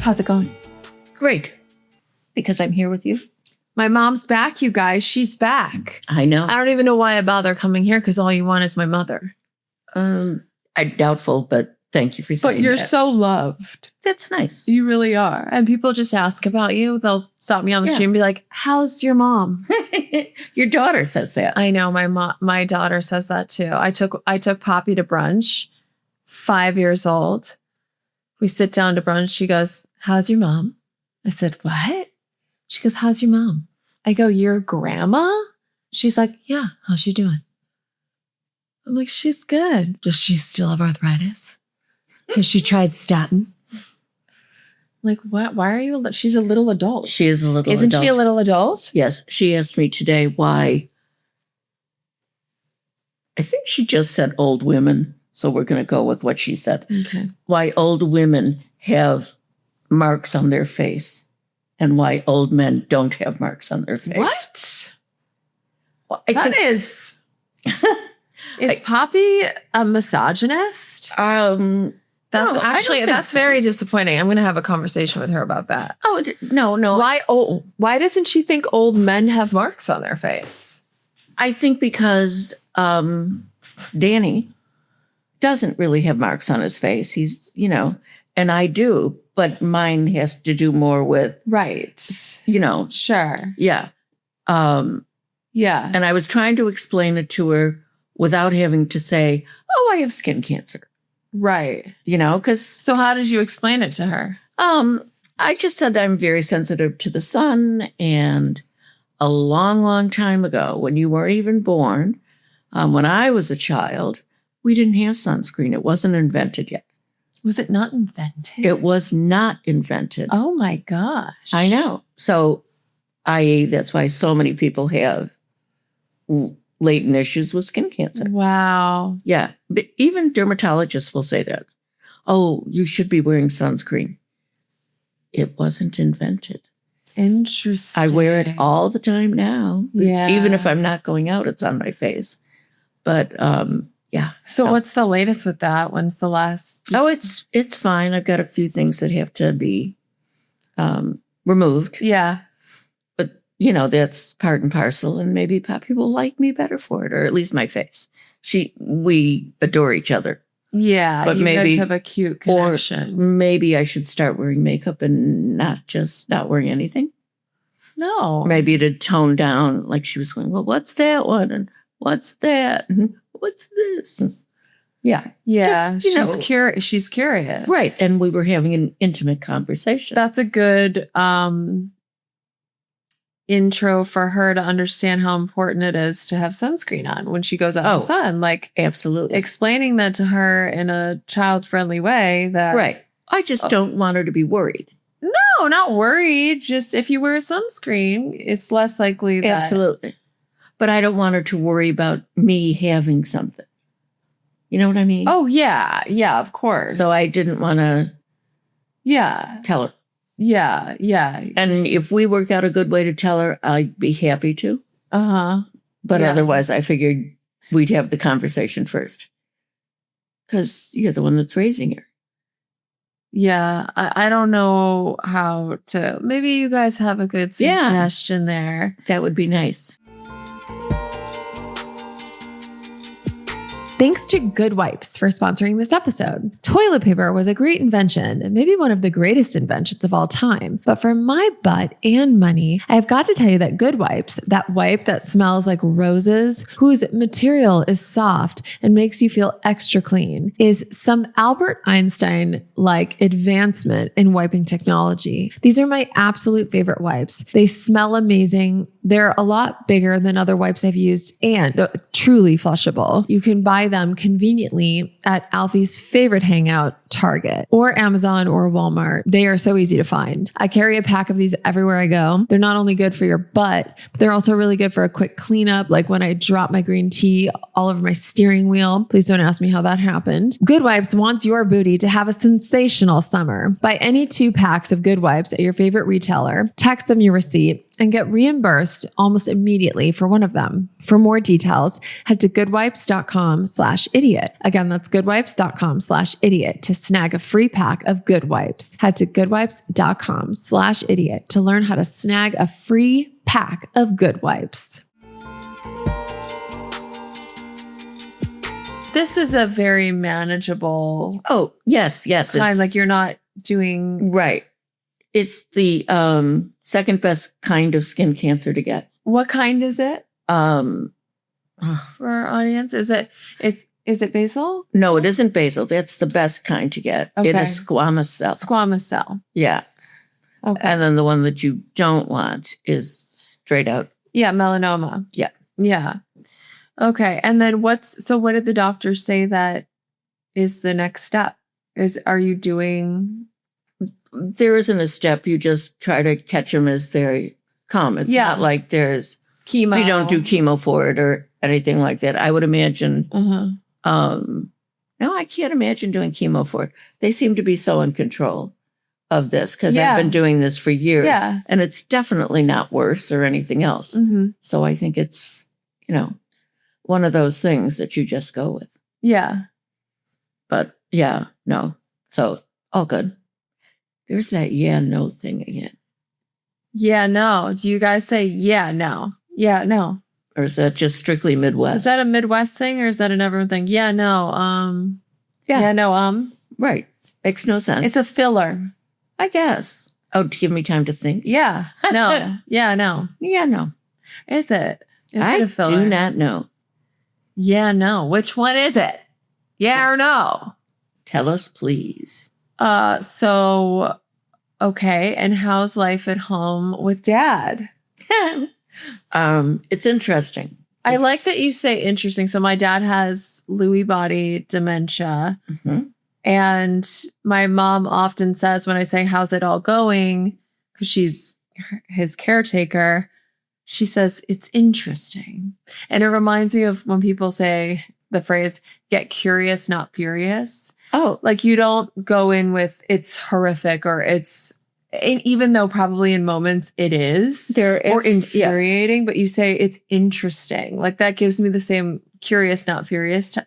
How's it going? Great. Because I'm here with you. My mom's back, you guys. She's back. I know. I don't even know why I bother coming here because all you want is my mother. I'm doubtful, but thank you for saying But you're that. so loved. That's nice. You really are. And people just ask about you. They'll stop me on the street and be like, how's your mom? Your daughter says that. I know my daughter says that too. I took Poppy to brunch, 5 years old. We sit down to brunch. She goes, how's your mom? I said, what? She goes, how's your mom? I go, your grandma? She's like, yeah, how's she doing? I'm like, she's good. Does she still have arthritis? Has she tried statin? I'm like, what? Why are you? She's a little adult. She is a little Isn't adult. she a little adult? Yes. She asked me today why. I think she just said old women. So we're going to go with what she said. Okay. Why old women have marks on their face and why old men don't have marks on their face. What? Well, Is Poppy a misogynist? That's That's very disappointing. I'm going to have a conversation with her about that. Oh, no. Why doesn't she think old men have marks on their face? I think because Danny doesn't really have marks on his face. He's, and I do, but mine has to do more with, Right. Sure. Yeah. Yeah. And I was trying to explain it to her without having to say, oh, I have skin cancer. Right. Because. So how did you explain it to her? I just said I'm very sensitive to the sun. And a long, long time ago, when you weren't even born, when I was a child, we didn't have sunscreen. It wasn't invented yet. Was it not invented? It was not invented. Oh my gosh. I know. So, that's why so many people have latent issues with skin cancer. Wow. Yeah. But even dermatologists will say that. Oh, you should be wearing sunscreen. It wasn't invented. Interesting. I wear it all the time now. Yeah. Even if I'm not going out, it's on my face. But, yeah. So what's the latest with that? When's the last? Oh, it's fine. I've got a few things that have to be removed. Yeah. But, that's part and parcel. And maybe Poppy will like me better for it, or at least my face. We adore each other. Yeah. But you maybe guys have a cute connection. Or maybe I should start wearing makeup and not wearing anything. No. Maybe to tone down, like she was going, well, what's that one? And what's that? And what's this? And yeah. Yeah. Just, She's curious. Right. And we were having an intimate conversation. That's a good intro for her to understand how important it is to have sunscreen on when she goes out in the sun. Like, absolutely. Explaining that to her in a child-friendly way that... Right. I just don't want her to be worried. No, not worried. Just if you wear sunscreen, it's less likely that... Absolutely. But I don't want her to worry about me having something. You know what I mean? Oh, yeah. Yeah, of course. So I didn't want to tell her. Yeah, yeah. And if we work out a good way to tell her, I'd be happy to. Uh-huh. But otherwise, I figured we'd have the conversation first. Because you're the one that's raising her. Yeah, I don't know how to... Maybe you guys have a good suggestion there. That would be nice. Thanks to Good Wipes for sponsoring this episode. Toilet paper was a great invention, maybe one of the greatest inventions of all time. But for my butt and money, I've got to tell you that Good Wipes, that wipe that smells like roses, whose material is soft and makes you feel extra clean, is some Albert Einstein-like advancement in wiping technology. These are my absolute favorite wipes. They smell amazing. They're a lot bigger than other wipes I've used, and they're truly flushable. You can buy them conveniently at Alfie's favorite hangout, Target, or Amazon or Walmart. They are so easy to find. I carry a pack of these everywhere I go. They're not only good for your butt, but they're also really good for a quick cleanup, like when I drop my green tea all over my steering wheel. Please don't ask me how that happened. Good Wipes wants your booty to have a sensational summer. Buy any 2 packs of Good Wipes at your favorite retailer, text them your receipt, and get reimbursed almost immediately for one of them. For more details, head to goodwipes.com/idiot. Again, that's goodwipes.com/idiot to snag a free pack of Good Wipes. Head to goodwipes.com/idiot to learn how to snag a free pack of Good Wipes. This is a very manageable Oh, yes. time. It's, Like you're not doing... right. It's the second best kind of skin cancer to get. What kind is it Um, for our audience? Is it basal? no, it isn't basal. That's the best kind to get. It Okay. is squamous cell. Squamous cell. Yeah. Okay. And then the one that you don't want is straight out. Yeah, melanoma. Yeah. Yeah. Okay. And then what did the doctors say that is the next step? Are you doing... There isn't a step. You just try to catch them as they come. It's not like there's chemo? we don't do chemo for it or anything like that. I would imagine. Uh-huh. No, I can't imagine doing chemo for it. They seem to be so in control of this because Yeah. I've been doing this for years. Yeah. And it's definitely not worse or anything else. Mm-hmm. So I think it's, one of those things that you just go with. Yeah. But yeah, no. So all good. There's that yeah, no thing again. Yeah, no. Do you guys say yeah, no? Yeah, no. Or is that just strictly Midwest? Is that a Midwest thing or is that an everyone thing? Yeah, no. Yeah, no. Right. Makes no sense. It's a filler. I guess. Oh, to give me time to think? Yeah. No. Yeah, no. Yeah, no. Is it? Is I it a filler? do not know. Yeah, no. Which one is it? Yeah or no? Tell us, please. So, okay. And how's life at home with Dad? It's interesting. I like that you say interesting. So my dad has Lewy body dementia. Mhm. And my mom often says when I say, how's it all going? Because she's his caretaker. She says, it's interesting. And it reminds me of when people say the phrase, get curious, not furious. Oh, Like you don't go in with it's horrific or even though probably in moments it is or infuriating, but you say it's interesting. Like that gives me the same curious, not furious type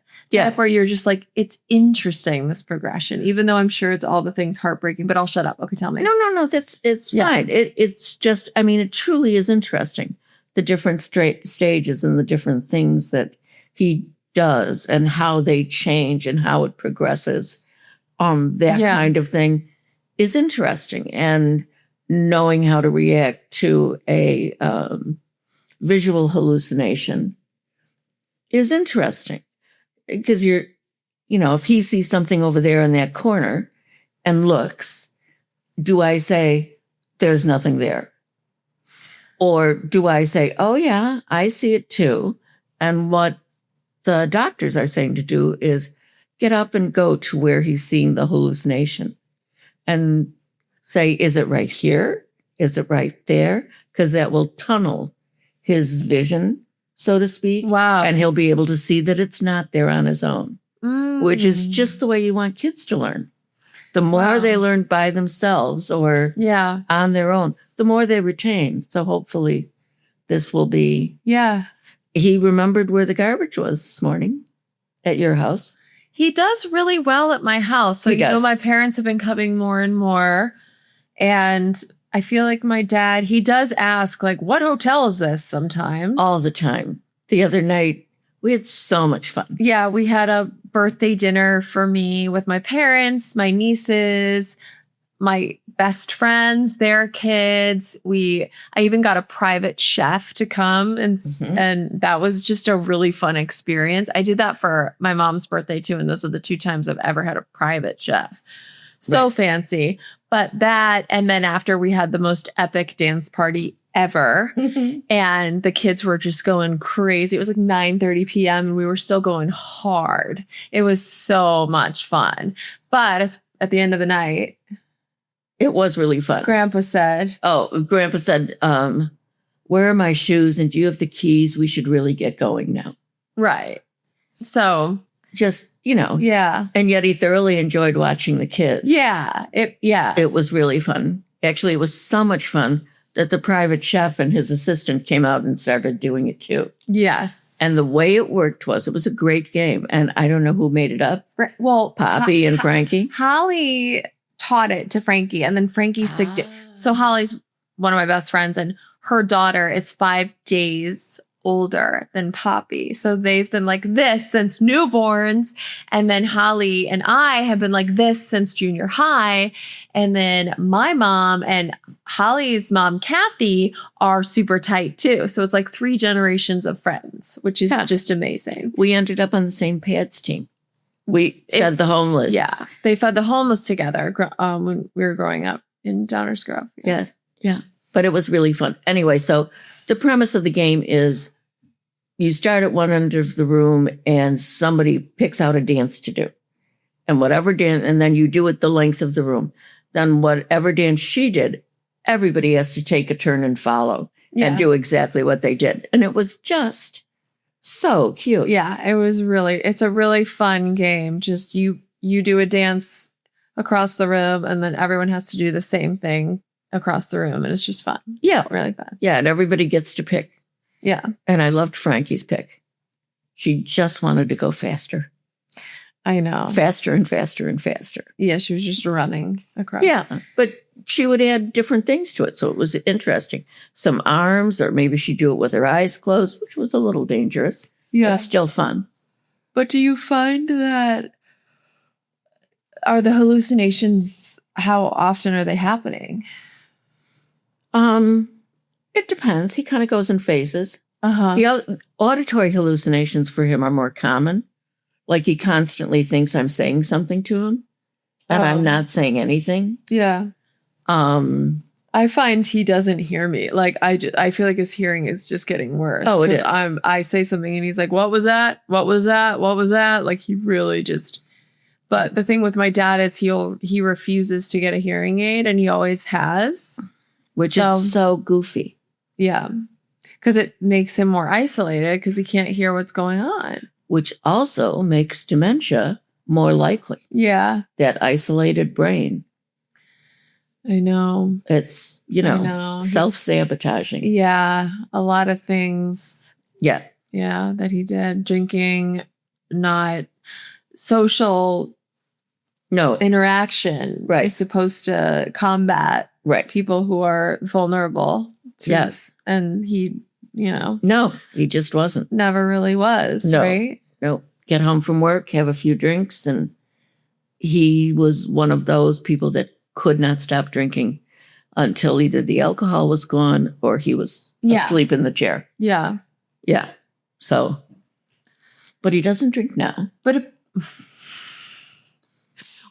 where you're just like, it's interesting, this progression, even though I'm sure it's all the things heartbreaking, but I'll shut up. Okay, tell me. No, it's fine. It's just, it truly is interesting. The different stages and the different things that he does and how they change and how it progresses. That kind of thing is interesting. And knowing how to react to a visual hallucination is interesting. Because if he sees something over there in that corner and looks, do I say, there's nothing there? Or do I say, oh yeah, I see it too. And what the doctors are saying to do is get up and go to where he's seeing the hallucination and say, is it right here? Is it right there? Because that will tunnel his vision, so to speak. Wow. And he'll be able to see that it's not there on his own, which is just the way you want kids to learn. The more they learn by themselves or on their own, the more they retain. So hopefully this will be. Yeah. He remembered where the garbage was this morning at your house. He does really well at my house. So, my parents have been coming more and more. And I feel like my dad, he does ask, like, what hotel is this sometimes? All the time. The other night, we had so much fun. Yeah, we had a birthday dinner for me with my parents, my nieces, my best friends, their kids. I even got a private chef to come and that was just a really fun experience. I did that for my mom's birthday too. And those are the 2 times I've ever had a private chef. So fancy. But that, and then after we had the most epic dance party ever. And the kids were just going crazy. It was like 9:30 p.m. and we were still going hard. It was so much fun. But at the end of the night, it was really fun. Grandpa said, where are my shoes? And do you have the keys? We should really get going now. Right. So just, yeah. And yet he thoroughly enjoyed watching the kids. Yeah. It was really fun. Actually, it was so much fun that the private chef and his assistant came out and started doing it too. Yes. And the way it worked was it was a great game. And I don't know who made it up. Well, Poppy and Frankie. Holly taught it to Frankie, and then Frankie So Holly's one of my best friends, and her daughter is 5 days older than Poppy. So they've been like this since newborns. And then Holly and I have been like this since junior high. And then my mom and Holly's mom, Kathy, are super tight too. So it's like 3 generations of friends, which is just amazing. We ended up on the same PADS team. We fed the homeless. Yeah. They fed the homeless together when we were growing up in Downers Grove. Yeah. Yeah. But it was really fun. Anyway, so the premise of the game is you start at one end of the room and somebody picks out a dance to do. And whatever dance, and then you do it the length of the room. Then whatever dance she did, everybody has to take a turn and follow and do exactly what they did. And it was just so cute. Yeah, it's a really fun game. Just you do a dance across the room and then everyone has to do the same thing across the room. And it's just fun. Yeah. Really fun. Yeah. And everybody gets to pick. Yeah. And I loved Frankie's pick. She just wanted to go faster. I know. Faster and faster and faster. Yeah, she was just running across. Yeah. But she would add different things to it. So it was interesting. Some arms, or maybe she'd do it with her eyes closed, which was a little dangerous. Yeah. But still fun. But do you find that are the hallucinations, how often are they happening? It depends. He kind of goes in phases. Uh-huh. The auditory hallucinations for him are more common. Like he constantly thinks I'm saying something to him and I'm not saying anything. Yeah. I find he doesn't hear me. Like I feel like his hearing is just getting worse. Oh, it is. I say something and he's like, "What was that? What was that? What was that?" Like he really just. But the thing with my dad is he refuses to get a hearing aid, and he always has, which is so goofy. Yeah, because it makes him more isolated because he can't hear what's going on. Which also makes dementia more likely. Yeah, that isolated brain. I know. It's, self-sabotaging. Yeah, a lot of things. Yeah. Yeah, that he did. Drinking, not social interaction. Right. Is supposed to combat people who are vulnerable. Yes. And he, No, he just wasn't. Never really was, right? No. Get home from work, have a few drinks, and he was one of those people that could not stop drinking until either the alcohol was gone or he was asleep in the chair. Yeah. Yeah. So, but he doesn't drink now. But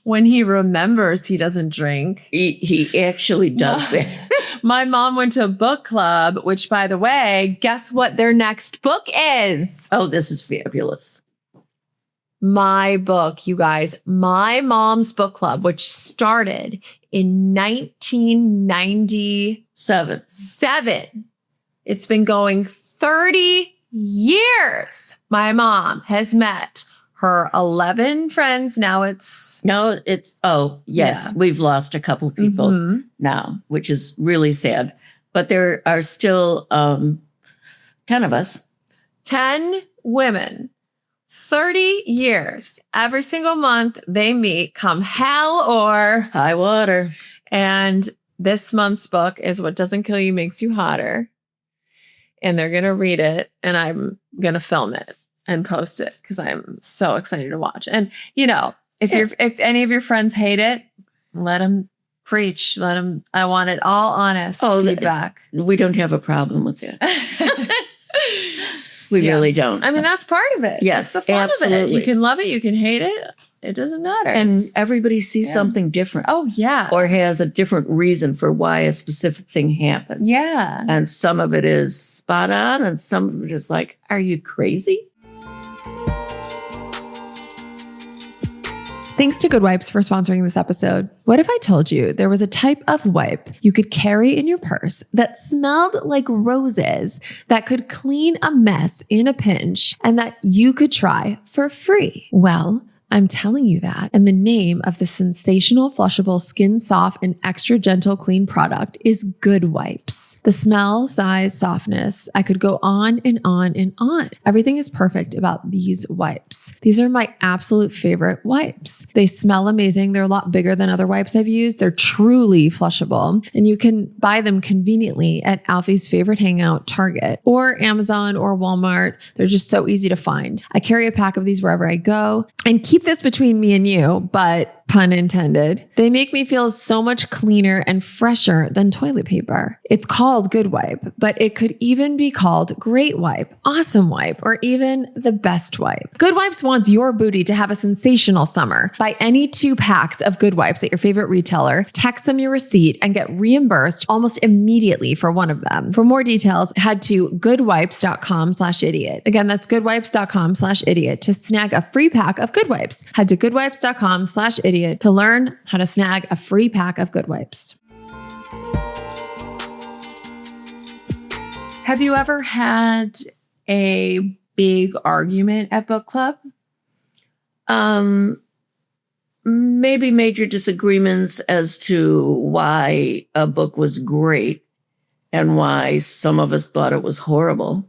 when he remembers, he doesn't drink. He actually does that. My mom went to a book club, which, by the way, guess what their next book is? Oh, this is fabulous. My book, you guys, my mom's book club, which started in 1997. It's been going 30 years. My mom has met her 11 friends. We've lost a couple people now, which is really sad. But there are still 10 of us. 10 women. 30 years. Every single month they meet, come hell or high water. And this month's book is What Doesn't Kill You Makes You Hotter. And they're going to read it, and I'm going to film it and post it because I'm so excited to watch. And, if any of your friends hate it, let them preach. I want it all honest feedback. We don't have a problem with that. We really don't. I mean, that's part of it. Yes, that's the fun absolutely. of it. You can love it. You can hate it. It doesn't matter. And everybody sees something different. Oh, yeah. Or has a different reason for why a specific thing happened. Yeah. And some of it is spot on, and some of it is like, are you crazy? Thanks to Good Wipes for sponsoring this episode. What if I told you there was a type of wipe you could carry in your purse that smelled like roses, that could clean a mess in a pinch, and that you could try for free? Well, I'm telling you that. And the name of the sensational, flushable, skin soft, and extra gentle clean product is Good Wipes. The smell, size, softness, I could go on and on and on. Everything is perfect about these wipes. These are my absolute favorite wipes. They smell amazing. They're a lot bigger than other wipes I've used. They're truly flushable, and you can buy them conveniently at Alfie's favorite hangout, Target, or Amazon or Walmart. They're just so easy to find. I carry a pack of these wherever I go, and keep this between me and you, but pun intended, they make me feel so much cleaner and fresher than toilet paper. It's called Good Wipe, but it could even be called Great Wipe, Awesome Wipe, or even the Best Wipe. Good Wipes wants your booty to have a sensational summer. Buy any 2 packs of Good Wipes at your favorite retailer, text them your receipt, and get reimbursed almost immediately for one of them. For more details, head to goodwipes.com/idiot. Again, that's goodwipes.com/idiot to snag a free pack of Good Wipes. Head to goodwipes.com/idiot to learn how to snag a free pack of Good Wipes. Have you ever had a big argument at book club? Maybe major disagreements as to why a book was great and why some of us thought it was horrible.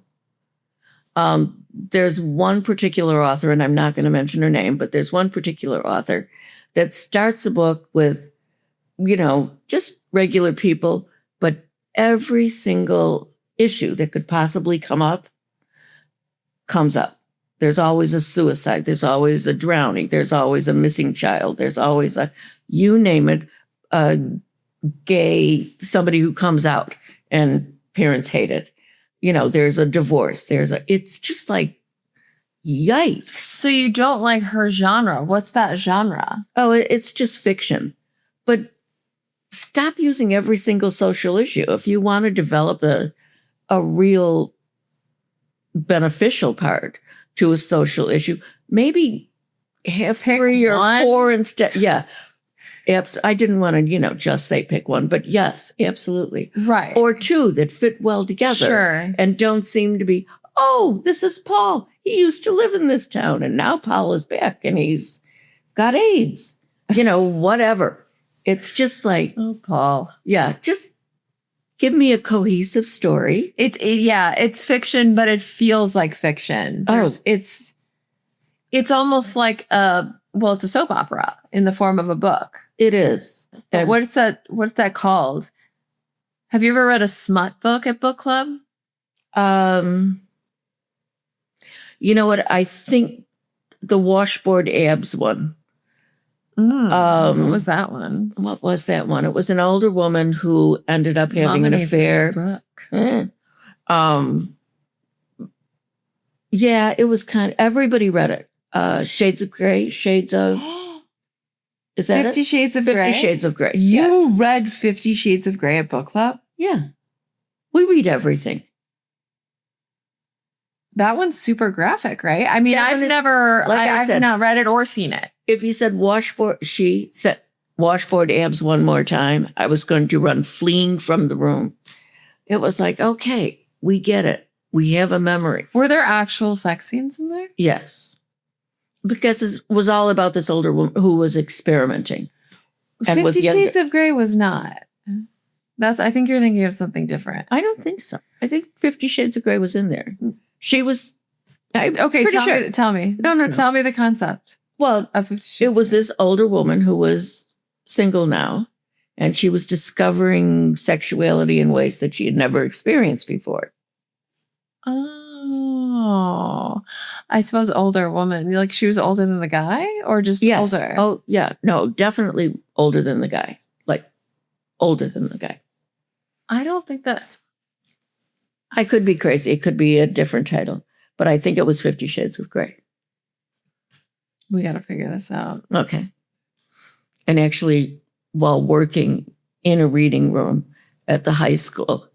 There's one particular author, and I'm not going to mention her name, but there's one particular author that starts a book with, just regular people, but every single issue that could possibly come up comes up. There's always a suicide. There's always a drowning. There's always a missing child. There's always you name it, a gay, somebody who comes out and parents hate it. There's a divorce. It's just like, yikes. So you don't like her genre. What's that genre? Oh, it's just fiction. But stop using every single social issue. If you want to develop a real beneficial part to a social issue, maybe have 3 or 4 instead. Yeah. I didn't want to, just say pick one, but yes, absolutely. Right. Or 2 that fit well together. Sure. And don't seem to be, oh, this is Paul. He used to live in this town, and now Paul is back and he's got AIDS. Whatever. It's just like, oh, Paul. Yeah, just give me a cohesive story. It's fiction, but it feels like fiction. It's almost like it's a soap opera in the form of a book. It is. And what's that called? Have you ever read a smut book at book club? You know what? I think the washboard abs one. What was that one? What was that one? It was an older woman who ended up having an affair. Book. Yeah, it was everybody read it. Shades of Grey, Shades of... Is that 50 Shades of Grey? 50 Shades of Grey, You read 50 Shades of Grey at book club? Yeah. We read everything. That one's super graphic, right? I mean, I've not read it or seen it. If you said she said washboard abs one more time, I was going to run fleeing from the room. It was like, okay, we get it. We have a memory. Were there actual sex scenes in there? Yes. Because it was all about this older woman who was experimenting. 50 Shades of Grey was not. I think you're thinking of something different. I don't think so. I think 50 Shades of Grey was in there. She was... Tell me. No. Tell me the concept. Well, of 50 Shades it was this older woman who was single now, and she was discovering sexuality in ways that she had never experienced before. Oh, I suppose older woman. Like she was older than the guy, or just older? Oh, yeah. No, definitely older than the guy. Like older than the guy. I don't think that's... I could be crazy. It could be a different title, but I think it was 50 Shades of Grey. We got to figure this out. Okay. And actually, while working in a reading room at the high school,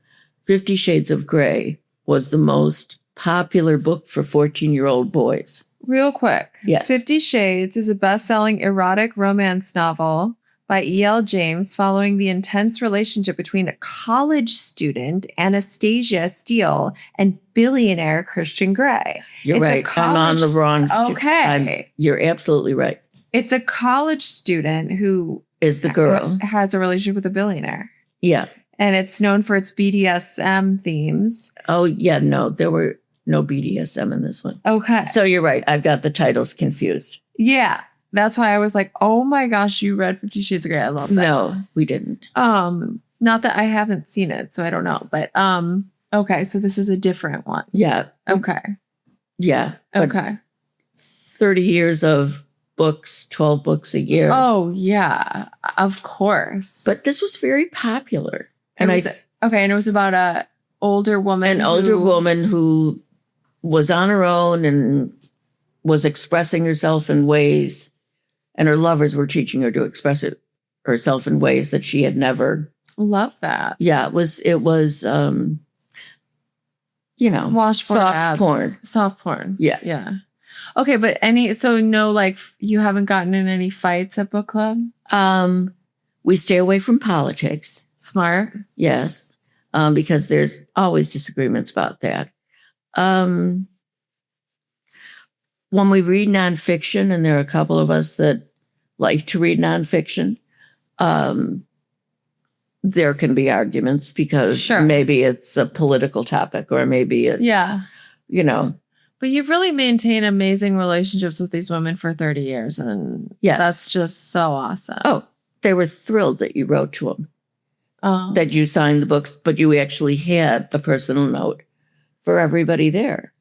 50 Shades of Grey was the most popular book for 14-year-old boys. Real quick. Yes. 50 Shades is a best-selling erotic romance novel by E.L. James following the intense relationship between a college student, Anastasia Steele, and billionaire Christian Grey. You're It's a right. I'm on the college- wrong. Okay. You're absolutely right. It's a college student who Is the girl? has a relationship with a billionaire. Yeah. And it's known for its BDSM themes. Oh, yeah. No, there were no BDSM in this one. Okay. So you're right. I've got the titles confused. Yeah. That's why I was like, oh my gosh, you read 50 Shades of Grey. I love that. No, we didn't. Not that I haven't seen it, so I don't know. But okay, so this is a different one. Yeah. Okay. Yeah. But Okay. 30 years of books, 12 books a year. Oh yeah, of course. But this was very popular. and And and it was about a older woman. an older woman who was on her own and was expressing herself in ways, and her lovers were teaching her to express herself in ways that she had never. Love that. Yeah, it was Washboard soft abs. porn. Soft porn. Yeah. Yeah. Okay, but no, like you haven't gotten in any fights at book club? We stay away from politics. Smart. Yes, because there's always disagreements about that. When we read nonfiction, and there are a couple of us that like to read nonfiction, there can be arguments because Sure. maybe it's a political topic or maybe it's, Yeah. But you've really maintained amazing relationships with these women for 30 years. And Yes. that's just so awesome. Oh, they were thrilled that you wrote to them, Oh. that you signed the books, but you actually had a personal note for everybody there.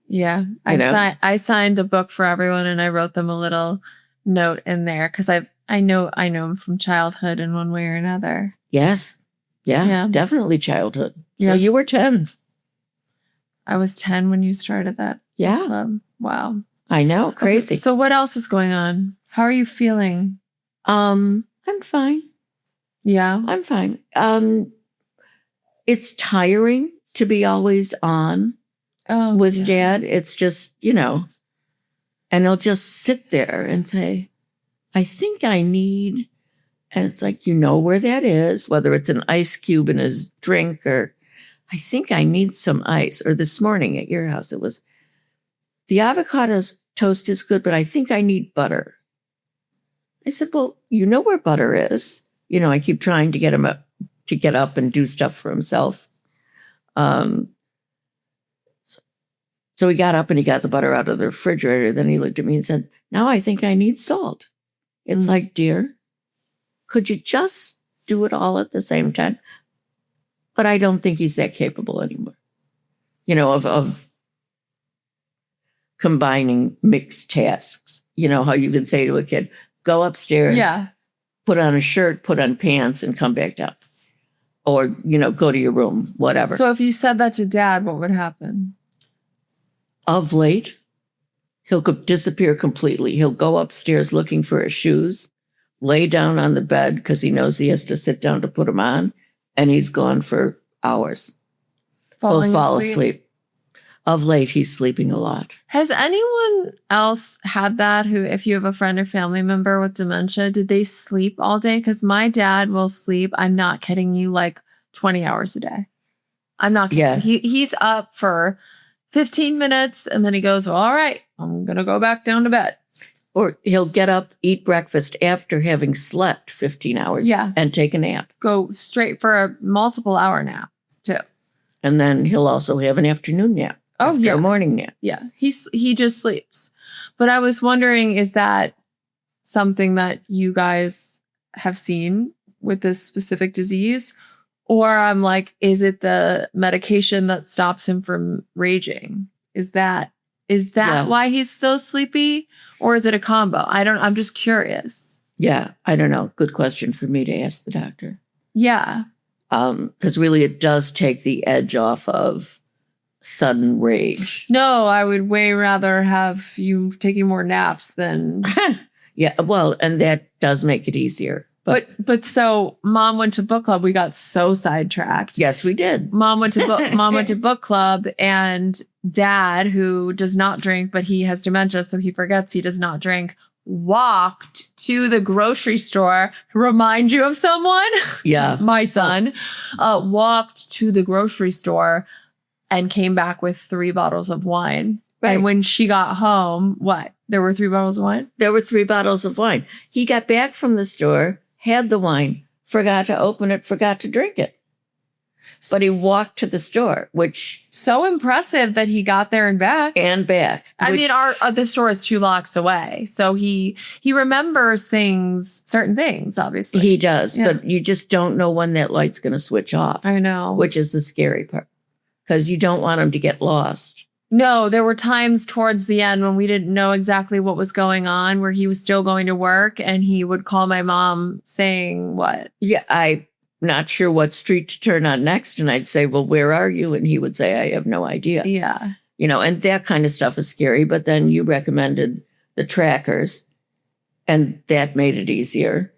Yeah. You know? I signed a book for everyone and I wrote them a little note in there because I know them from childhood in one way or another. Yes. Yeah, Yeah. definitely childhood. Yeah. So you were 10. I was 10 when you started that Yeah, club. Wow. I know. Crazy. Okay, so what else is going on? How are you feeling? I'm fine. Yeah. I'm fine. It's tiring to be always on Oh, with yeah. Dad. It's just, and he'll just sit there and say, I think I need, and it's like, where that is, whether it's an ice cube in his drink or I think I need some ice. Or this morning at your house, it was the avocado toast is good, but I think I need butter. I said, well, you know where butter is. I keep trying to get him to get up and do stuff for himself. So he got up and he got the butter out of the refrigerator. Then he looked at me and said, now I think I need salt. It's like, dear, could you just do it all at the same time? But I don't think he's that capable anymore, of combining mixed tasks. How you can say to a kid, go upstairs, Yeah. put on a shirt, put on pants, and come back down. Or, go to your room, whatever. So if you said that to Dad, what would happen? Of late, he'll disappear completely. He'll go upstairs looking for his shoes, lay down on the bed because he knows he has to sit down to put them on, and he's gone for hours. Falling He'll fall asleep. Of late, he's sleeping a lot. Has anyone else had that who, if you have a friend or family member with dementia, did they sleep all day? Because my dad will sleep, I'm not kidding you, like 20 hours a day. I'm not kidding. Yeah. He's up for 15 minutes and then he goes, well, all right, I'm going to go back down to bed. Or he'll get up, eat breakfast after having slept 15 hours Yeah. and take a nap. Go straight for a multiple hour nap too. And then he'll also have an afternoon nap. Oh, after yeah. a morning nap. Yeah, he just sleeps. But I was wondering, is that something that you guys have seen with this specific disease? Or I'm like, is it the medication that stops him from raging? Is that Yeah. why he's so sleepy? Or is it a combo? I'm just curious. Yeah, I don't know. Good question for me to ask the doctor. Yeah. Because really it does take the edge off of sudden rage. No, I would way rather have you taking more naps than Yeah, well, and that does make it easier. But so Mom went to book club. We got so sidetracked. Yes, we did. Mom went to book club, and Dad, who does not drink, but he has dementia, so he forgets he does not drink, walked to the grocery store. Remind you of someone? Yeah. My son walked to the grocery store and came back with 3 bottles of wine. Right. And when she got home, what? There were 3 bottles of wine? There were 3 bottles of wine. He got back from the store, had the wine, forgot to open it, forgot to drink it. But he walked to the store, which So impressive that he got there and back. and back. I which- mean, the store is 2 blocks away, so he remembers certain things. Obviously, he does, Yeah. but you just don't know when that light's going to switch off, I know. which is the scary part, because you don't want him to get lost. No, there were times towards the end when we didn't know exactly what was going on, where he was still going to work, and he would call my mom saying, "What?" Yeah, I'm not sure what street to turn on next, and I'd say, "Well, where are you?" And he would say, "I have no idea." Yeah, And that kind of stuff is scary. But then you recommended the trackers, and that made it easier.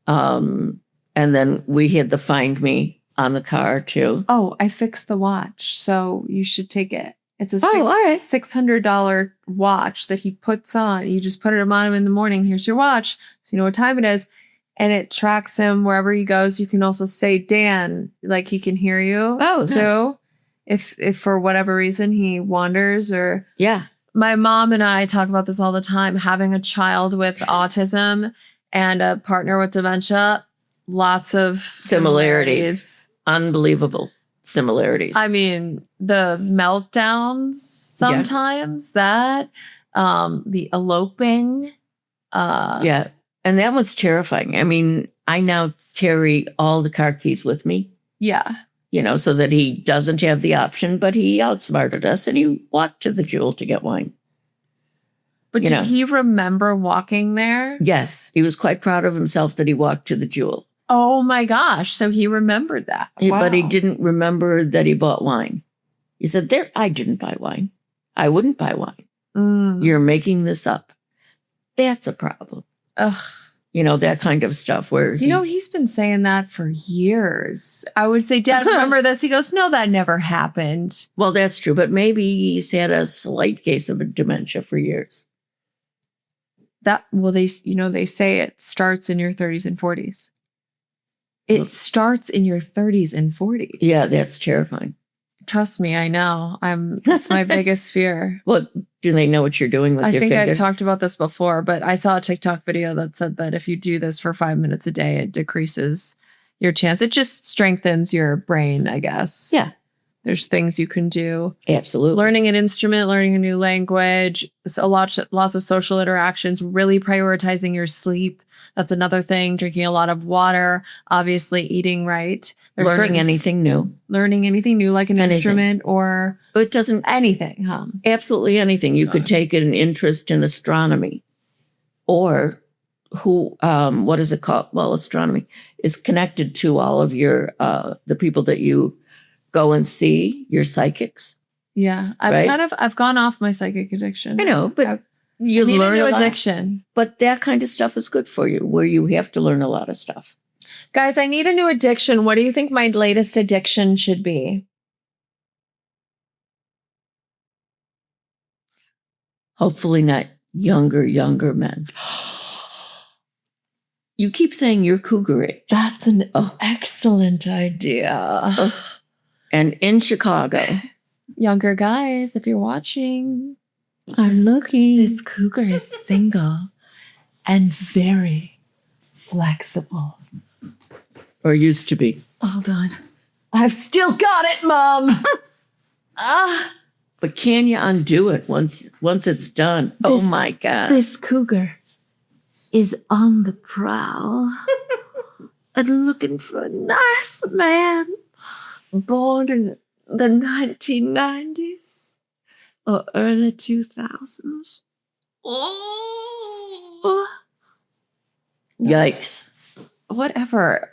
And then we had the Find Me on the car too. Oh, I fixed the watch, so you should take it. It's a all right. $600 watch that he puts on. You just put it on him in the morning. Here's your watch, so you know what time it is, and it tracks him wherever he goes. You can also say Dan, like he can hear you. Oh, too. nice. If for whatever reason he wanders or. Yeah. My mom and I talk about this all the time. Having a child with autism and a partner with dementia, lots of Similarities. Unbelievable similarities. I mean, the meltdowns sometimes, the eloping. Yeah. And that was terrifying. I mean, I now carry all the car keys with me, Yeah. So that he doesn't have the option, but he outsmarted us and he walked to the Jewel to get wine. But You did know. he remember walking there? Yes. He was quite proud of himself that he walked to the Jewel. Oh my gosh. So he remembered that. But he Wow. didn't remember that he bought wine. He said, I didn't buy wine. I wouldn't buy wine. Mm. You're making this up. That's a problem. Ugh. That kind of stuff where He's been saying that for years. I would say, Dad, remember this? He goes, no, that never happened. well, that's true. But maybe he's had a slight case of dementia for years. They say it starts in your 30s and 40s. It starts in your 30s and 40s. Yeah, that's terrifying. Trust me, I know. That's my biggest fear. Well, do they know what you're doing with I your think fingers? I've talked about this before, but I saw a TikTok video that said that if you do this for 5 minutes a day, it decreases your chance. It just strengthens your brain, I guess. Yeah, There's things you can do. absolutely. Learning an instrument, learning a new language, lots of social interactions, really prioritizing your sleep. That's another thing. Drinking a lot of water, obviously eating right. There's learning anything new. learning anything new, like an Anything. instrument or It doesn't anything, huh? absolutely anything. You could take an interest in astronomy, or what is it called? Well, astronomy is connected to all of your the people that you go and see, your psychics. Yeah, I've gone off my psychic addiction. I know, but you I need learn a new a lot. addiction. But that kind of stuff is good for you, where you have to learn a lot of stuff. Guys, I need a new addiction. What do you think my latest addiction should be? Hopefully not younger men. You keep saying you're cougar age. That's an excellent idea. And in Chicago, Younger guys, if you're watching, I'm looking. this cougar is single and very flexible. Or used to be. Hold on. I've still got it, Mom. But can you undo it once it's done? Oh This- my God. This cougar is on the prowl and looking for a nice man born in the 1990s or early 2000s. Oh, Yikes. whatever.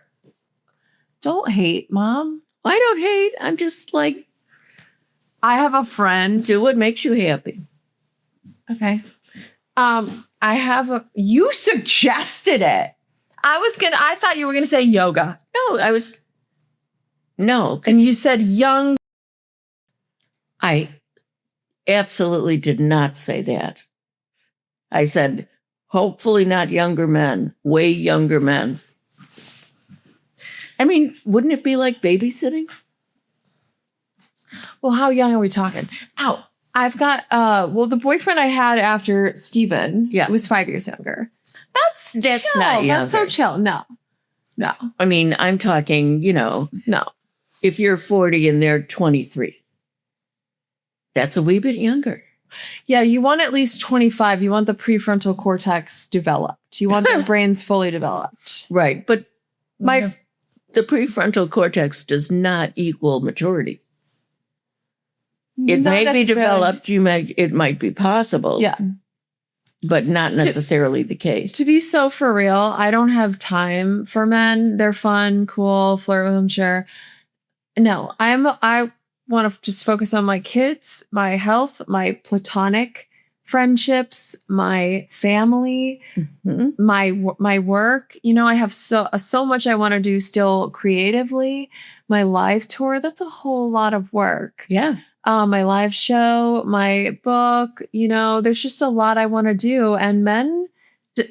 Don't hate, Mom. I don't hate. I'm just like, I have a friend. do what makes you happy. Okay. You suggested it. I thought you were gonna say yoga. No, And you said young. I absolutely did not say that. I said, Hopefully not younger men, way younger men. I mean, wouldn't it be like babysitting? Well, how young are we talking? Ow. I've got the boyfriend I had after Steven was 5 years younger. That's That's chill. not That's so younger. chill. No. I mean, I'm talking, No. if you're 40 and they're 23, that's a wee bit younger. Yeah, you want at least 25. You want the prefrontal cortex developed. You want their brains fully developed. Right. But My the prefrontal cortex does not equal maturity. It Not may be necessarily. developed. It might be possible. Yeah. But not necessarily the case. To be so for real, I don't have time for men. They're fun, cool, flirt with them, sure. No, I want to just focus on my kids, my health, my platonic friendships, my family, Mhm. my work. I have so much I want to do still creatively. My live tour, that's a whole lot of work. Yeah. My live show, my book, there's just a lot I want to do. And men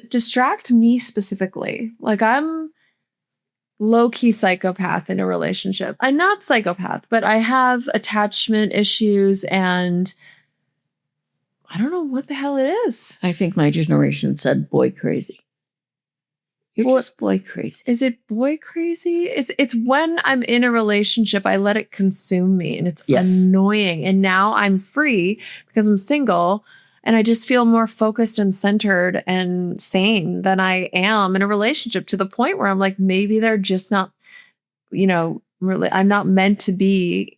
distract me specifically. Like I'm low-key psychopath in a relationship. I'm not psychopath, but I have attachment issues and I don't know what the hell it is. I think my generation said boy crazy. You're Well, just boy crazy. Is it boy crazy? It's when I'm in a relationship, I let it consume me and it's Yes. annoying. And now I'm free because I'm single and I just feel more focused and centered and sane than I am in a relationship to the point where I'm like, maybe they're just not, really, I'm not meant to be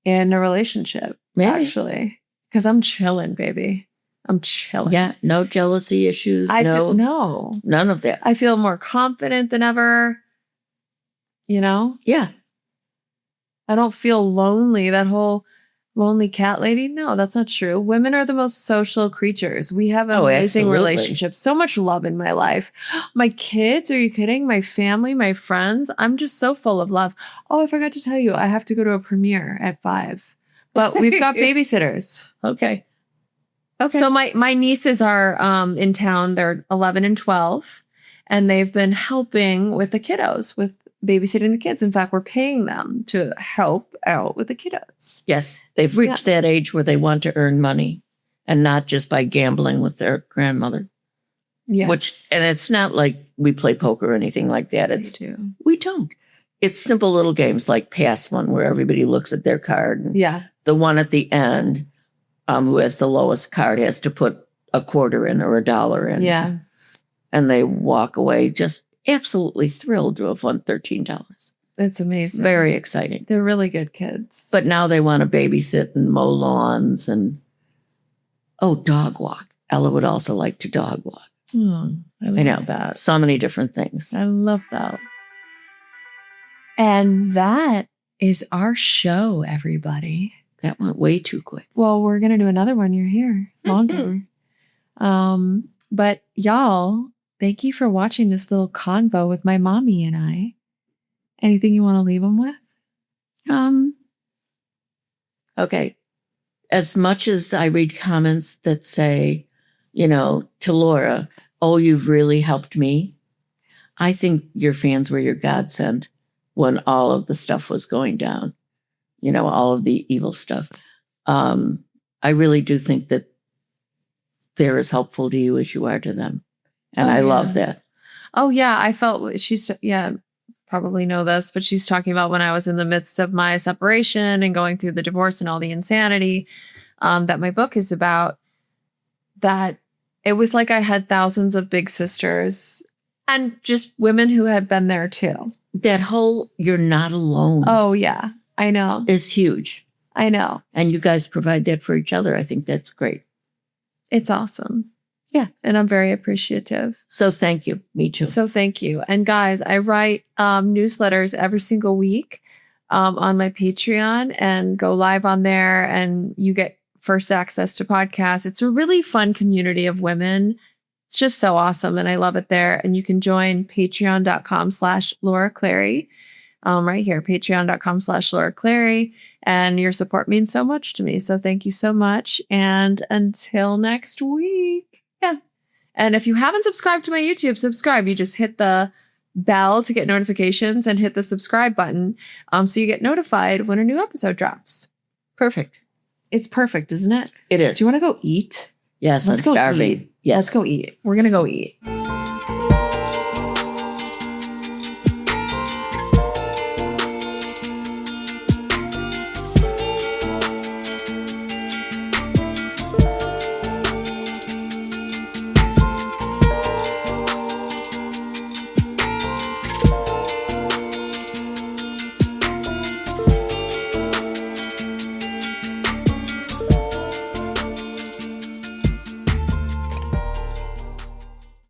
in a relationship, Maybe. actually, because I'm chilling, baby. I'm chilling. Yeah. No jealousy issues. No. None of that. I feel more confident than ever. Yeah. I don't feel lonely. That whole lonely cat lady. No, that's not true. Women are the most social creatures. We have Oh, amazing absolutely. relationships. So much love in my life. My kids, are you kidding? My family, my friends. I'm just so full of love. Oh, I forgot to tell you, I have to go to a premiere at 5. But we've got babysitters. Okay. Okay. So my nieces are in town. They're 11 and 12, and they've been helping with the kiddos, with babysitting the kids. In fact, we're paying them to help out with the kiddos. Yes. They've reached that age where they want to earn money and not just by gambling with their grandmother. Yeah, And it's not like we play poker or anything like that. We don't. It's simple little games like Pass One, where everybody looks at their card. And Yeah. the one at the end, who has the lowest card, has to put a quarter in or $1 in. Yeah. And they walk away just absolutely thrilled to have won $13. It's It's amazing. very exciting. They're really good kids. But now they want to babysit and mow lawns and, dog walk. Ella would also like to dog walk. I know. that. So many different things. I love that. And that is our show, everybody. That went way too quick. Well, we're going to do another one. You're here longer. But y'all, thank you for watching this little convo with my mommy and I. Anything you want to leave them with? Okay. As much as I read comments that say, to Laura, oh, you've really helped me. I think your fans were your godsend when all of the stuff was going down, all of the evil stuff. I really do think that they're as helpful to you as you are to them. And I love that. Oh, yeah. I felt probably know this, but she's talking about when I was in the midst of my separation and going through the divorce and all the insanity that my book is about, that it was like I had thousands of big sisters and just women who had been there too. That whole you're not alone Oh, yeah. I know. is huge. I know. And you guys provide that for each other. I think that's great. It's awesome. Yeah. And I'm very appreciative. So thank you. Me too. So thank you. And guys, I write newsletters every single week on my Patreon and go live on there, and you get first access to podcasts. It's a really fun community of women. It's just so awesome. And I love it there. And you can join patreon.com/Laura Clary right here, patreon.com/Laura Clary. And your support means so much to me. So thank you so much. And until next week. Yeah. And if you haven't subscribed to my YouTube, subscribe. You just hit the bell to get notifications and hit the subscribe button so you get notified when a new episode drops. Perfect. It's perfect, isn't it? It is. Do you want to go eat? Yes, Let's I'm go starving. eat. Yes. Let's go eat. We're going to go eat.